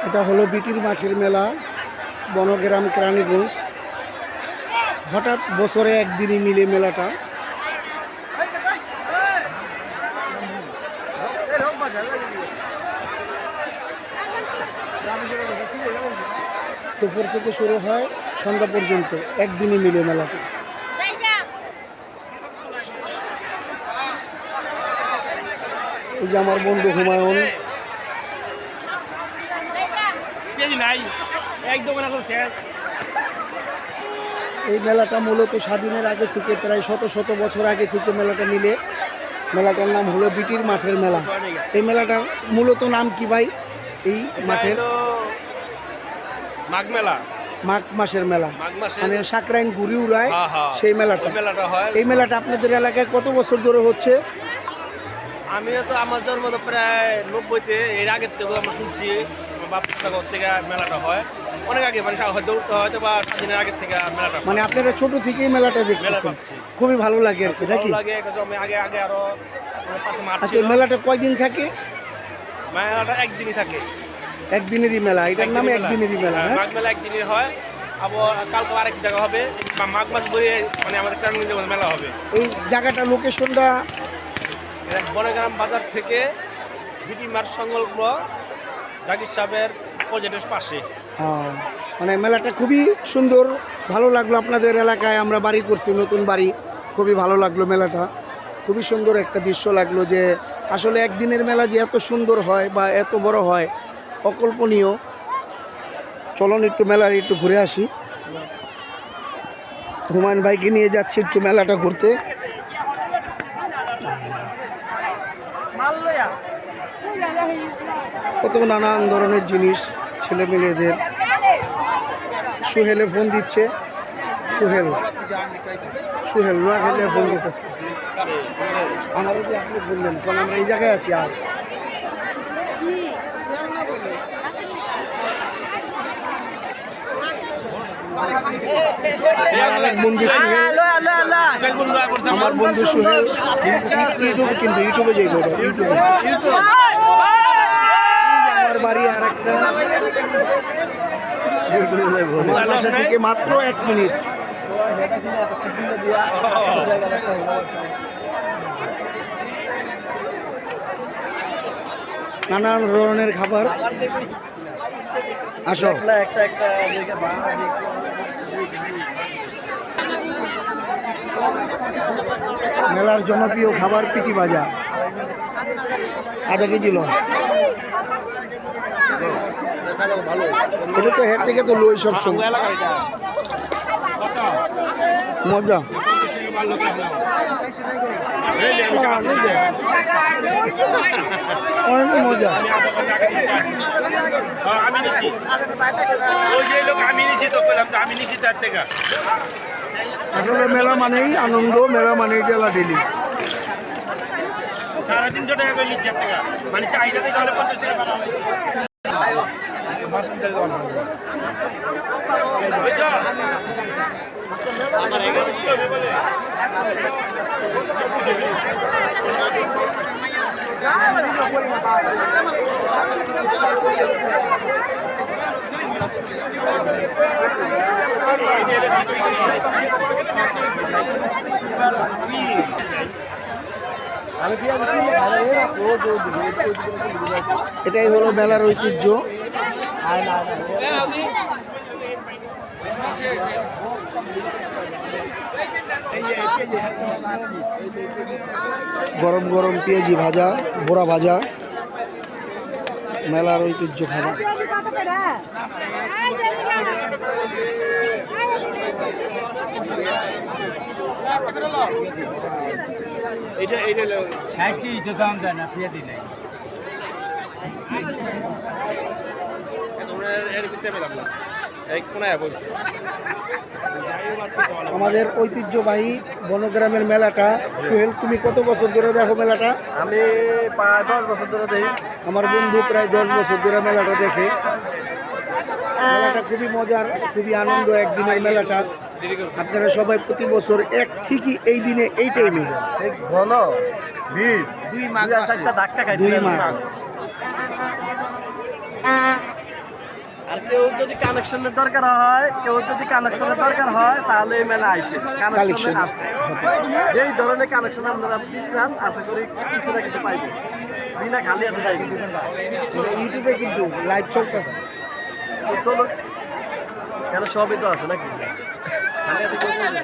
এটা হলো বিটির মাঠের মেলা, বনগ্রাম কেরানীগঞ্জ। হঠাৎ বছরে একদিনই মিলে মেলাটা। দুপুর থেকে শুরু হয় সন্ধ্যা পর্যন্ত, একদিনই মিলে মেলাটা। এই যে আমার বন্ধু হুমায়ুন। এই মেলাটা মূলত স্বাধীনের আগে থেকে, প্রায় শত শত বছর আগে থেকে মেলাটা মিলে। মেলাটার নাম হলো বিটির মাঠের মেলা। এই মেলাটার মূলত নাম কি ভাই? এই মাঠের মাঘ মেলা, মাঘ মাসের মেলা, মানে সাকরাইন ঘুরি উড়ায় সেই মেলাটা হয়। এই মেলাটা আপনাদের এলাকায় কত বছর ধরে হচ্ছে? আমিও তো আমার জন্ম তো প্রায় 90-তে, এর আগের থেকে আমরা শুনছি বাপের ঘর থেকে মেলাটা হয় অনেক আগে, মানে হয়তো বা স্বাধীনের আগের থেকে মেলাটা। মানে আপনারা ছোট থেকেই মেলাটা মেলা দেখতেছেন, পাচ্ছি, খুবই ভালো লাগে আর কি, নাকি? লাগে আগে আগে আরো পাশে মাঠ আচ্ছা, ছিল। মেলাটা কয়দিন থাকে? মেলাটা একদিনই থাকে। একদিনেরই মেলা, এটার নামে একদিনেরই মেলা। মাঘ মেলা একদিনই হয়, আবার কালকে আরেক জায়গা হবে, মাঘ মাস ঘুরে মানে আমাদের কেরানীগঞ্জে মেলা হবে। এই জায়গাটা, লোকেশনটা? বনগ্রাম বাজার থেকে বিটি মাঠ সংকল্প জাকির সাহেবের প্রজেক্টের পাশে। মানে মেলাটা খুবই সুন্দর, ভালো লাগলো। আপনাদের এলাকায় আমরা বাড়ি করছি, নতুন বাড়ি, খুবই ভালো লাগলো মেলাটা। খুবই সুন্দর একটা দৃশ্য লাগলো, যে আসলে একদিনের মেলা যে এত সুন্দর হয় বা এত বড় হয়, অকল্পনীয়। চলুন একটু মেলার একটু ঘুরে আসি। হুমায়ুন ভাইকে নিয়ে যাচ্ছি একটু মেলাটা ঘুরতে। কত নানান ধরনের জিনিস ছেলে মেয়েদের। সুহেলে ফোন দিচ্ছে, সুহেল না খেলে ফোন দিতেছে। আমারও যে আপনি বললেন, কারণ আমরা এই জায়গায় আছি। আর আমার বন্ধু সুহেল, আমার বন্ধু সুহেল ইউটিউবে, কিন্তু ইউটিউবে যাইব, ইউটিউবে আমার বাড়ি। আর একটা আমার বাসা থেকে মাত্র 1 মিনিট। নানান ধরনের খাবার। আসো, মেলার জনপ্রিয় খাবার পিটি ভাজা, আধা কেজি লো। এটা তো হের থেকে তো লই সব সময়, মজা। অনেক মজা। আসলে মেলা মানেই আনন্দ, মেলা মানেই টেলা ডেলি। 350 টাকা করে নিচ্ছে টাকা, মানে চাহিদা থেকে হলে 50 টাকা। এটাই হলো মেলার ঐতিহ্য। গরম গরম পেঁয়াজি ভাজা, বোরা ভাজা, মেলার ঐতিহ্য খাবার। আমাদের ঐতিহ্যবাহী বনগ্রামের মেলাটা। সুহেল, তুমি কত বছর ধরে দেখো মেলাটা? আমি প্রায় 10 বছর ধরে দেখি। আমার বন্ধু প্রায় 10 বছর ধরে মেলাটা দেখে। মেলাটা খুবই মজার, খুবই আনন্দ একদিনের মেলাটা। আপনারা সবাই প্রতি বছর ঠিকই এই দিনে এই টাইমে ঘন ভিড়, 2 মাঘ ধাক্কা খাই। 2 মাঘ। আর কেউ যদি কানেকশনের দরকার হয় তাহলে এই মেলা আসে কানেকশন Collection। আছে যেই ধরনের কানেকশন আপনারা চান আশা করি কিছু না কিছু পাইবেন বিনা খালি হাতে যাই ইউটিউবে কিন্তু লাইভ চলতেছে। চলো কেন সবই তো আছে নাকি খালি হাতে কেউ করবে?